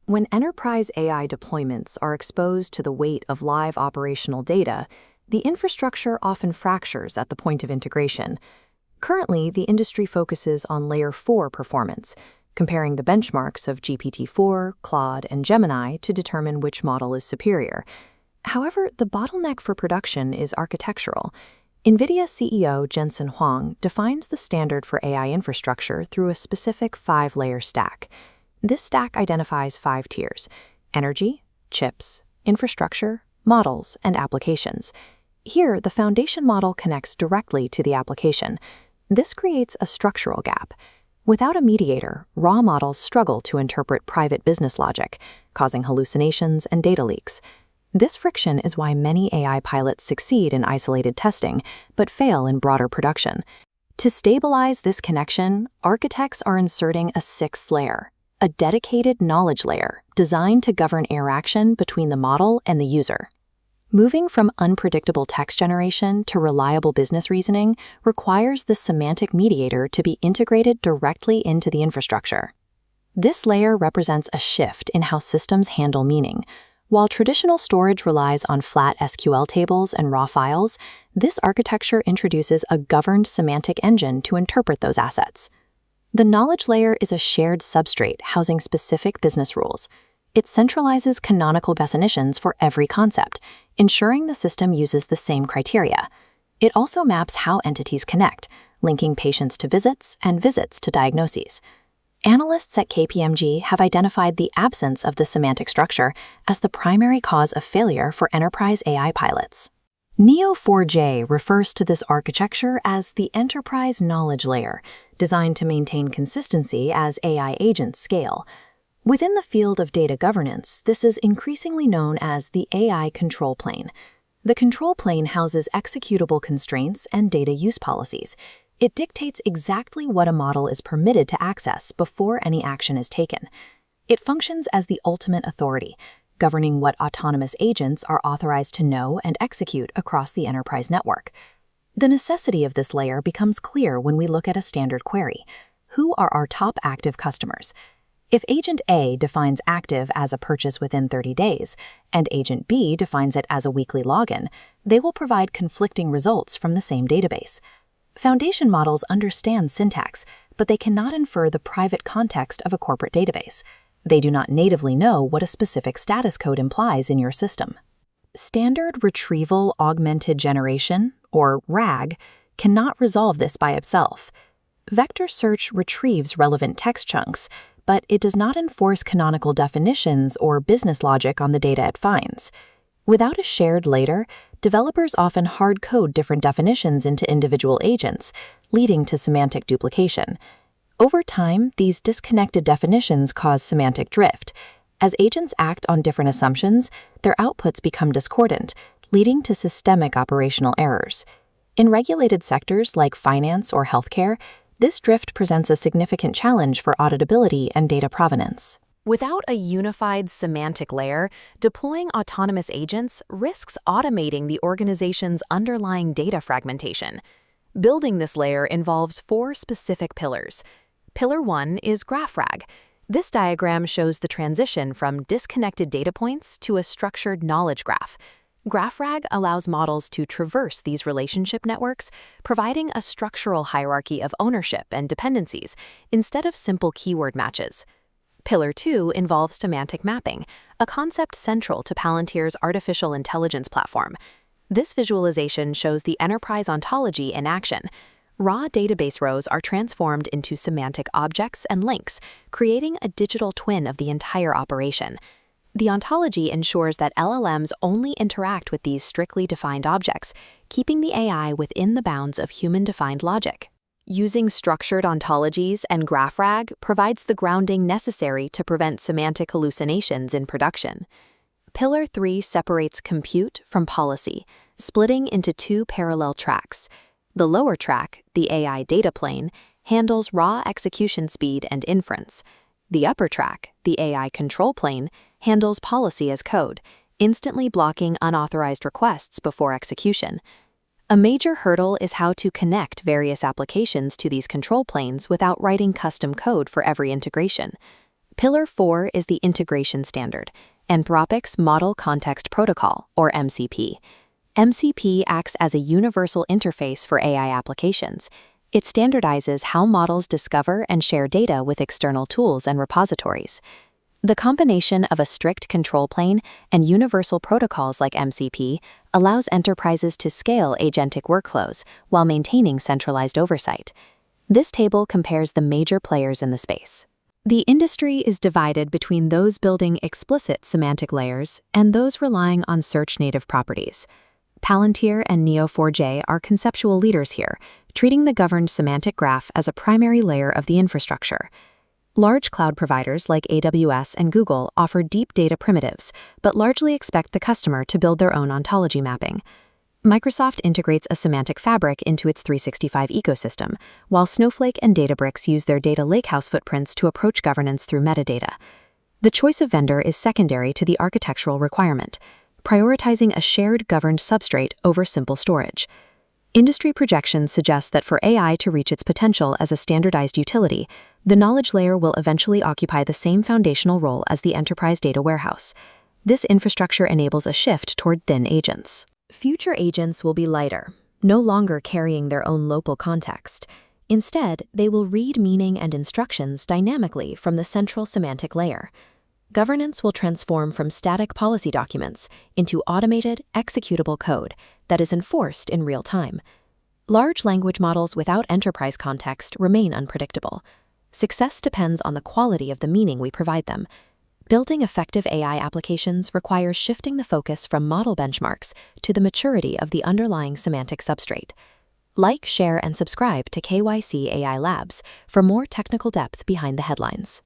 When enterprise AI deployments are exposed to the weight of live operational data, the infrastructure often fractures at the point of integration. Currently, the industry focuses on Layer 4 performance, comparing the benchmarks of GPT-4, Claude, and Gemini to determine which model is superior. However, the bottleneck for production is architectural. NVIDIA CEO Jensen Huang defines the standard for AI infrastructure through a specific 5-layer stack. This stack identifies 5 tiers: energy, chips, infrastructure, models, and applications. Here, the foundation model connects directly to the application. This creates a structural gap. Without a mediator, raw models struggle to interpret private business logic, causing hallucinations and data leaks. This friction is why many AI pilots succeed in isolated testing, but fail in broader production. To stabilize this connection, architects are inserting a 6th layer, a dedicated knowledge layer designed to govern interaction between the model and the user. Moving from unpredictable text generation to reliable business reasoning requires the semantic mediator to be integrated directly into the infrastructure. This layer represents a shift in how systems handle meaning. While traditional storage relies on flat SQL tables and raw files, this architecture introduces a governed semantic engine to interpret those assets. The knowledge layer is a shared substrate housing specific business rules. It centralizes canonical definitions for every concept, ensuring the system uses the same criteria. It also maps how entities connect, linking patients to visits and visits to diagnoses. Analysts at KPMG have identified the absence of the semantic structure as the primary cause of failure for enterprise AI pilots. Neo4j refers to this architecture as the enterprise knowledge layer, designed to maintain consistency as AI agents scale. Within the field of data governance, this is increasingly known as the AI control plane. The control plane houses executable constraints and data use policies. It dictates exactly what a model is permitted to access before any action is taken. It functions as the ultimate authority, governing what autonomous agents are authorized to know and execute across the enterprise network. The necessity of this layer becomes clear when we look at a standard query. Who are our top active customers? If Agent A defines active as a purchase within 30 days, and Agent B defines it as a weekly login, they will provide conflicting results from the same database. Foundation models understand syntax, but they cannot infer the private context of a corporate database. They do not natively know what a specific status code implies in your system. Standard Retrieval Augmented Generation, or RAG, cannot resolve this by itself. Vector search retrieves relevant text chunks, but it does not enforce canonical definitions or business logic on the data it finds. Without a shared layer, developers often hard-code different definitions into individual agents, leading to semantic duplication. Over time, these disconnected definitions cause semantic drift. As agents act on different assumptions, their outputs become discordant, leading to systemic operational errors. In regulated sectors like finance or healthcare, this drift presents a significant challenge for auditability and data provenance. Without a unified semantic layer, deploying autonomous agents risks automating the organization's underlying data fragmentation. Building this layer involves 4 specific pillars. Pillar 1 is GraphRAG. This diagram shows the transition from disconnected data points to a structured knowledge graph. GraphRAG allows models to traverse these relationship networks, providing a structural hierarchy of ownership and dependencies instead of simple keyword matches. Pillar 2 involves semantic mapping, a concept central to Palantir's artificial intelligence platform. This visualization shows the enterprise ontology in action. Raw database rows are transformed into semantic objects and links, creating a digital twin of the entire operation. The ontology ensures that LLMs only interact with these strictly defined objects, keeping the AI within the bounds of human-defined logic. Using structured ontologies and GraphRAG provides the grounding necessary to prevent semantic hallucinations in production. Pillar 3 separates compute from policy, splitting into 2 parallel tracks. The lower track, the AI data plane, handles raw execution speed and inference. The upper track, the AI control plane, handles policy as code, instantly blocking unauthorized requests before execution. A major hurdle is how to connect various applications to these control planes without writing custom code for every integration. Pillar 4 is the integration standard, Anthropic's Model Context Protocol, or MCP. MCP acts as a universal interface for AI applications. It standardizes how models discover and share data with external tools and repositories. The combination of a strict control plane and universal protocols like MCP allows enterprises to scale agentic workflows while maintaining centralized oversight. This table compares the major players in the space. The industry is divided between those building explicit semantic layers and those relying on search-native properties. Palantir and Neo4j are conceptual leaders here, treating the governed semantic graph as a primary layer of the infrastructure. Large cloud providers like AWS and Google offer deep data primitives, but largely expect the customer to build their own ontology mapping. Microsoft integrates a semantic fabric into its 365 ecosystem, while Snowflake and Databricks use their data lakehouse footprints to approach governance through metadata. The choice of vendor is secondary to the architectural requirement, prioritizing a shared governed substrate over simple storage. Industry projections suggest that for AI to reach its potential as a standardized utility, the knowledge layer will eventually occupy the same foundational role as the enterprise data warehouse. This infrastructure enables a shift toward thin agents. Future agents will be lighter, no longer carrying their own local context. Instead, they will read meaning and instructions dynamically from the central semantic layer. Governance will transform from static policy documents into automated, executable code that is enforced in real time. Large language models without enterprise context remain unpredictable. Success depends on the quality of the meaning we provide them. Building effective AI applications requires shifting the focus from model benchmarks to the maturity of the underlying semantic substrate. Like, share, and subscribe to KYC AI Labs for more technical depth behind the headlines.